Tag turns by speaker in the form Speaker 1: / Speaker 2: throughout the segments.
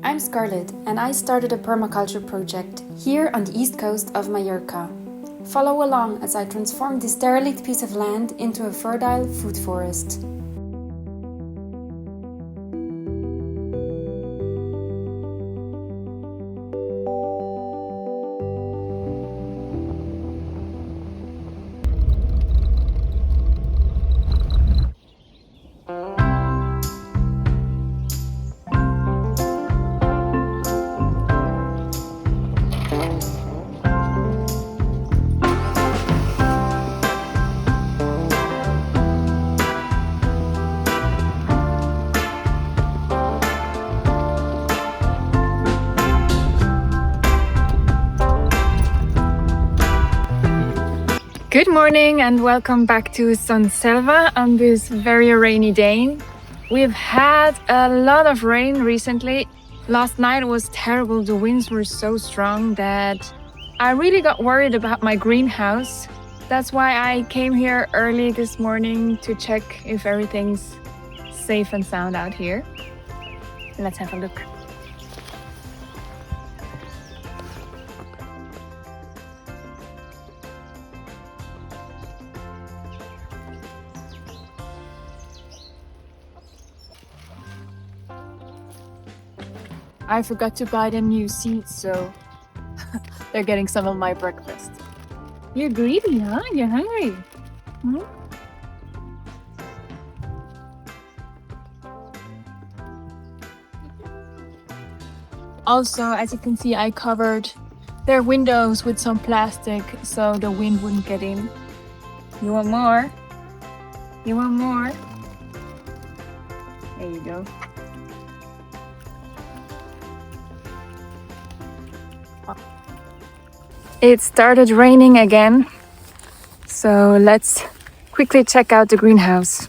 Speaker 1: I'm Scarlett and I started a permaculture project here on the east coast of Mallorca. Follow along as I transform this derelict piece of land into a fertile food forest. Good morning and welcome back to Sun Selva on this very rainy day. We've had a lot of rain recently. Last night was terrible. The winds were so strong that I really got worried about my greenhouse. That's why I came here early this morning to check if everything's safe and sound out here. Let's have a look. I forgot to buy them new seeds, so they're getting some of my breakfast. You're greedy, huh? You're hungry. Hmm? Also, as you can see, I covered their windows with some plastic so the wind wouldn't get in. You want more? You want more? There you go. It started raining again, so let's quickly check out the greenhouse.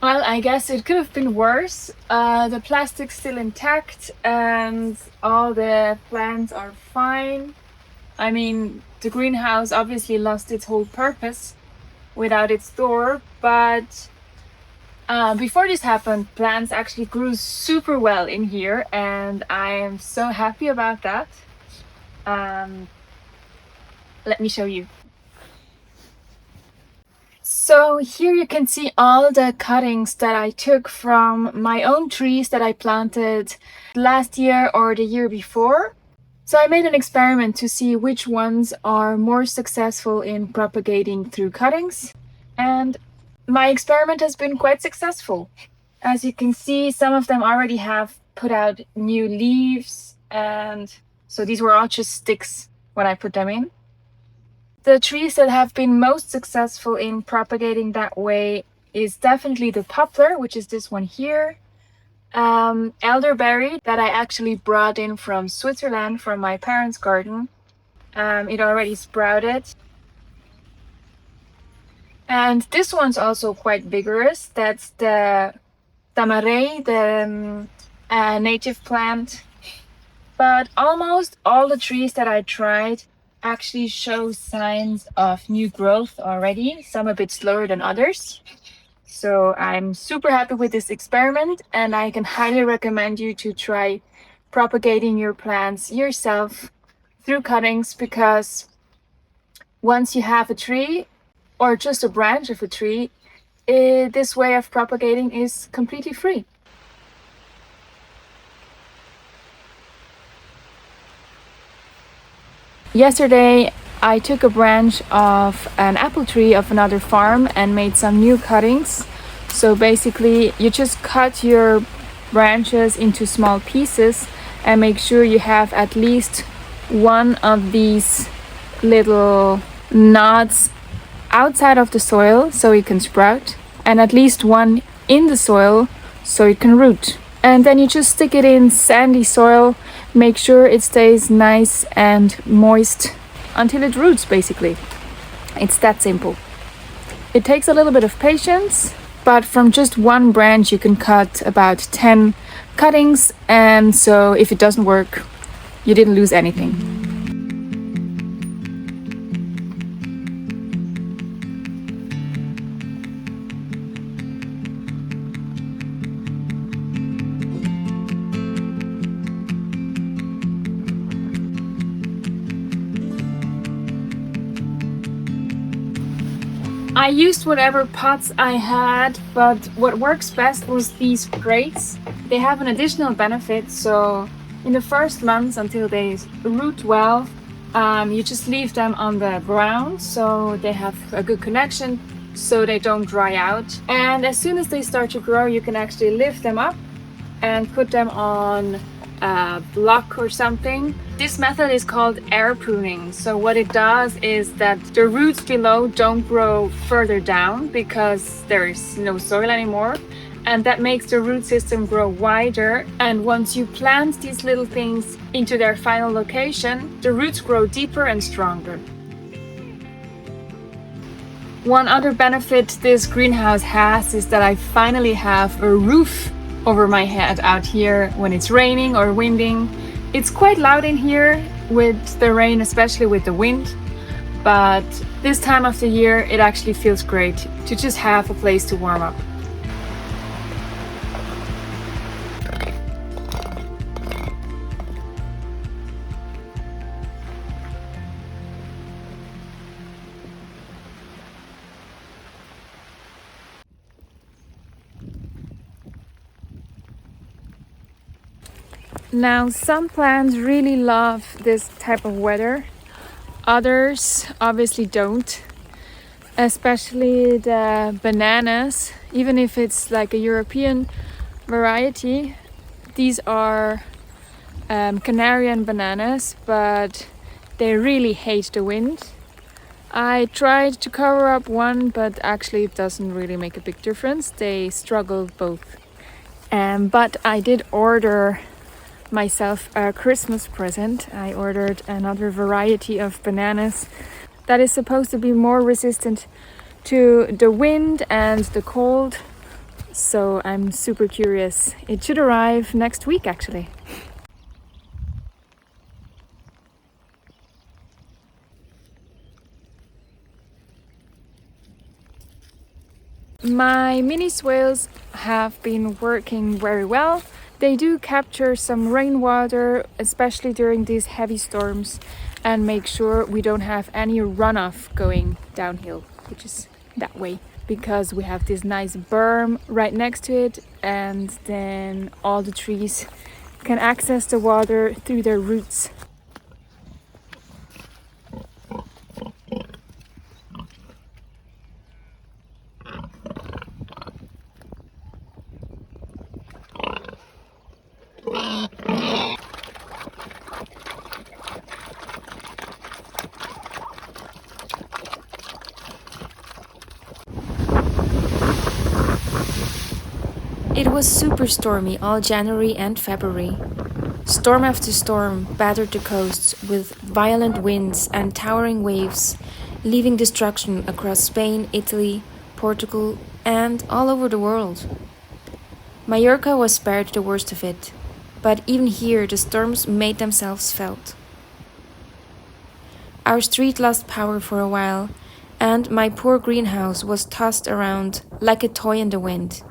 Speaker 1: Well, I guess it could have been worse. The plastic's still intact and all the plants are fine. I mean, the greenhouse obviously lost its whole purpose without its door, but before this happened, plants actually grew super well in here and I am so happy about that. Let me show you. So here you can see all the cuttings that I took from my own trees that I planted last year or the year before. So I made an experiment to see which ones are more successful in propagating through cuttings. And my experiment has been quite successful. As you can see, some of them already have put out new leaves. And so these were all just sticks when I put them in. The trees that have been most successful in propagating that way is definitely the poplar, which is this one here. Elderberry that I actually brought in from Switzerland from my parents' garden. It already sprouted. And this one's also quite vigorous. That's the tamarei, the native plant. But almost all the trees that I tried actually show signs of new growth already, some a bit slower than others. So I'm super happy with this experiment and I can highly recommend you to try propagating your plants yourself through cuttings, because once you have a tree or just a branch of a tree, this way of propagating is completely free. Yesterday, I took a branch of an apple tree of another farm and made some new cuttings. So basically, you just cut your branches into small pieces and make sure you have at least one of these little nods outside of the soil so it can sprout, and at least one in the soil so it can root. And then you just stick it in sandy soil. Make sure it stays nice and moist until it roots, basically. It's that simple. It takes a little bit of patience, but from just one branch you can cut about 10 cuttings, and so if it doesn't work, you didn't lose anything. I used whatever pots I had, but what works best was these crates. They have an additional benefit, so in the first months until they root well, you just leave them on the ground so they have a good connection, so they don't dry out. And as soon as they start to grow, you can actually lift them up and put them on a block or something. This method is called air pruning. So what it does is that the roots below don't grow further down because there is no soil anymore, and that makes the root system grow wider. And once you plant these little things into their final location, the roots grow deeper and stronger. One other benefit this greenhouse has is that I finally have a roof over my head out here when it's raining or winding. It's quite loud in here with the rain, especially with the wind, but this time of the year it actually feels great to just have a place to warm up. Now, some plants really love this type of weather. Others obviously don't, especially the bananas. Even if it's like a European variety, these are Canarian bananas, but they really hate the wind. I tried to cover up one, but actually it doesn't really make a big difference. They struggle both. But I did order myself a Christmas present. I ordered another variety of bananas that is supposed to be more resistant to the wind and the cold. So I'm super curious. It should arrive next week actually. My mini swales have been working very well. They do capture some rainwater, especially during these heavy storms, and make sure we don't have any runoff going downhill, which is that way, because we have this nice berm right next to it, and then all the trees can access the water through their roots. It was super stormy all January and February. Storm after storm battered the coasts with violent winds and towering waves, leaving destruction across Spain, Italy, Portugal, and all over the world. Mallorca was spared the worst of it, but even here the storms made themselves felt. Our street lost power for a while, and my poor greenhouse was tossed around like a toy in the wind.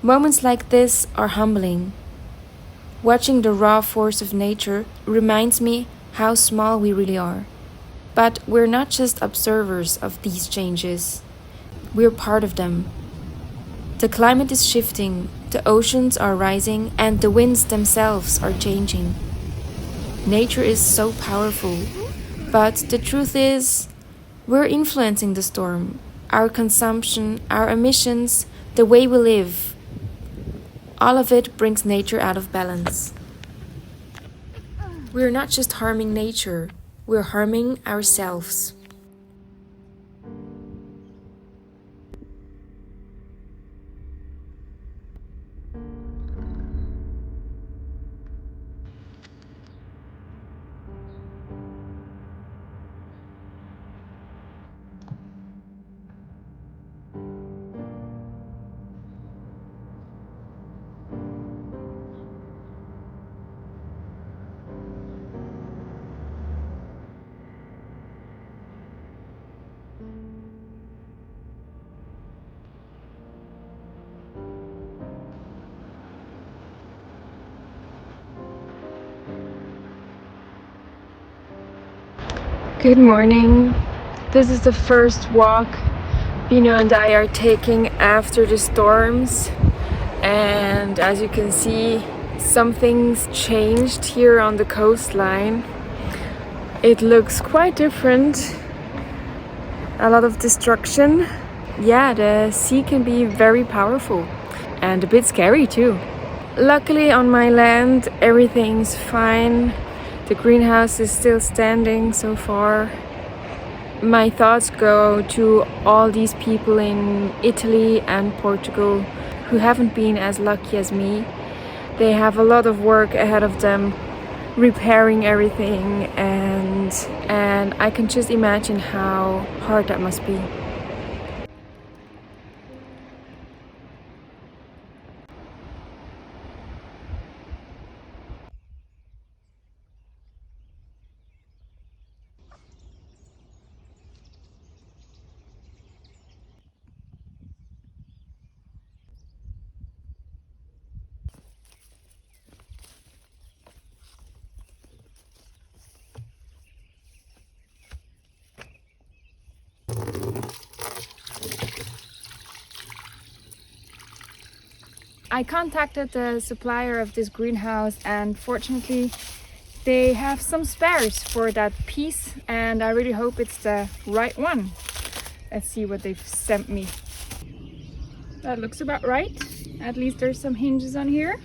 Speaker 1: Moments like this are humbling. Watching the raw force of nature reminds me how small we really are. But we're not just observers of these changes, we're part of them. The climate is shifting, the oceans are rising, and the winds themselves are changing. Nature is so powerful, but the truth is, we're influencing the storm, our consumption, our emissions, the way we live.
Speaker 2: All of it brings nature out of balance. We're not just harming nature, we're harming ourselves.
Speaker 1: Good morning. This is the first walk Bino and I are taking after the storms, and as you can see, something's changed here on the coastline. It looks quite different. A lot of destruction. Yeah, the sea can be very powerful and a bit scary too. Luckily on my land everything's fine. The greenhouse is still standing so far. My thoughts go to all these people in Italy and Portugal who haven't been as lucky as me. They have a lot of work ahead of them, repairing everything, and I can just imagine how hard that must be. I contacted the supplier of this greenhouse, and fortunately they have some spares for that piece, and I really hope it's the right one. Let's see what they've sent me. That looks about right. At least there's some hinges on here.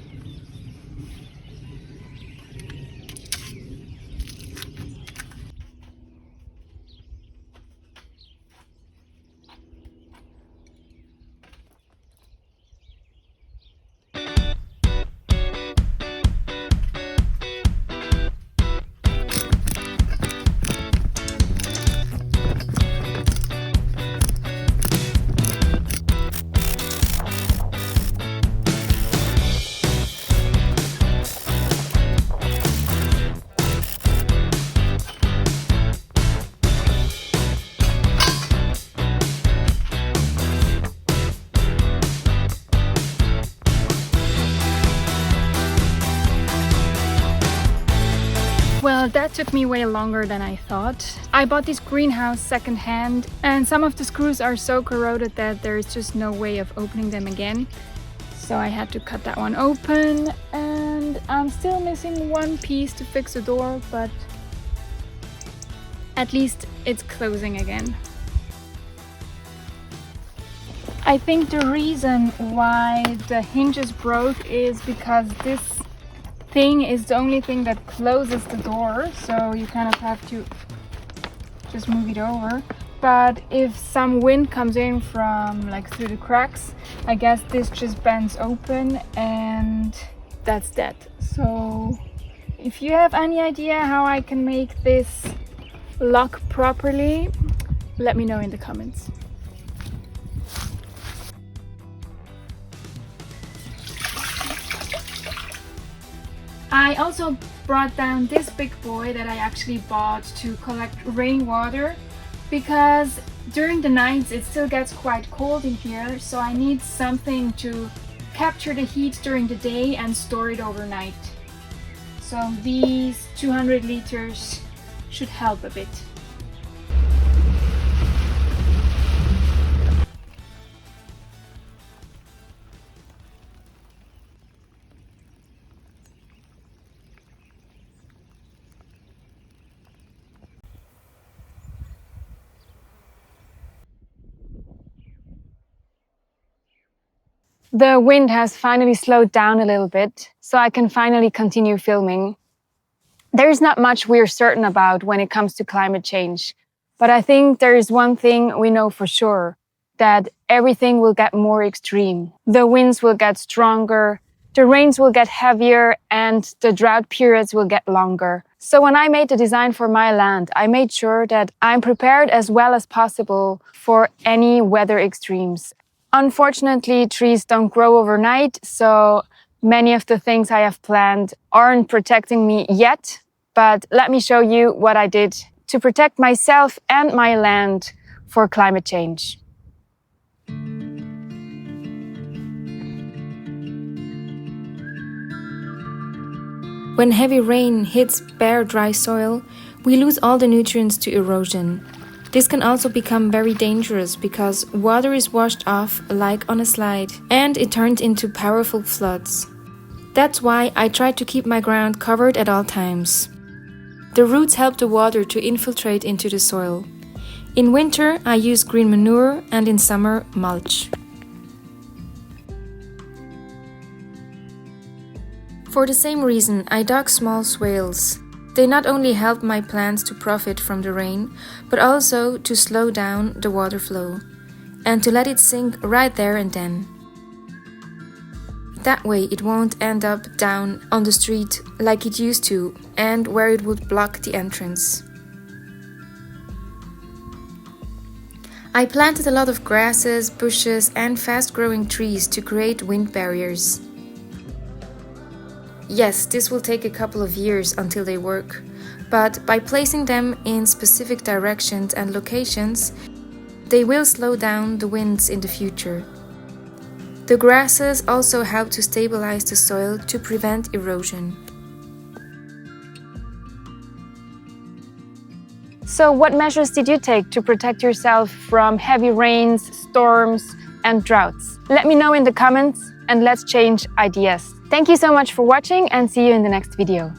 Speaker 1: Well, that took me way longer than I thought. I bought this greenhouse secondhand, and some of the screws are so corroded that there's just no way of opening them again. So I had to cut that one open, and I'm still missing one piece to fix the door, but at least it's closing again. I think the reason why the hinges broke is because this thing is the only thing that closes the door, so you kind of have to just move it over. But if some wind comes in from like through the cracks, I guess this just bends open and that's that. So if you have any idea how I can make this lock properly, let me know in the comments. I also brought down this big boy that I actually bought to collect rainwater, because during the nights it still gets quite cold in here, so I need something to capture the heat during the day and store it overnight. So these 200 liters should help a bit. The wind has finally slowed down a little bit, so I can finally continue filming. There's not much we're certain about when it comes to climate change, but I think there is one thing we know for sure, that everything will get more extreme. The winds will get stronger, the rains will get heavier, and the drought periods will get longer. So when I made the design for my land, I made sure that I'm prepared as well as possible for any weather extremes. Unfortunately, trees don't grow overnight, so many of the things I have planned aren't protecting me yet, but let me show you what I did to protect myself and my land for climate change.
Speaker 2: When heavy rain hits bare, dry soil, we lose all the nutrients to erosion. This can also become very dangerous because water is washed off like on a slide, and it turns into powerful floods. That's why I try to keep my ground covered at all times. The roots help the water to infiltrate into the soil. In winter, I use green manure, and in summer, mulch. For the same reason, I dug small swales. They not only help my plants to profit from the rain, but also to slow down the water flow and to let it sink right there and then. That way it won't end up down on the street like it used to, and where it would block the entrance. I planted a lot of grasses, bushes, and fast-growing trees to create wind barriers. Yes, this will take a couple of years until they work, but by placing them in specific directions and locations, they will slow down the winds in the future. The grasses also help to stabilize the soil to prevent erosion.
Speaker 1: So what measures did you take to protect yourself from heavy rains, storms, and droughts? Let me know in the comments and let's change ideas. Thank you so much for watching and see you in the next video.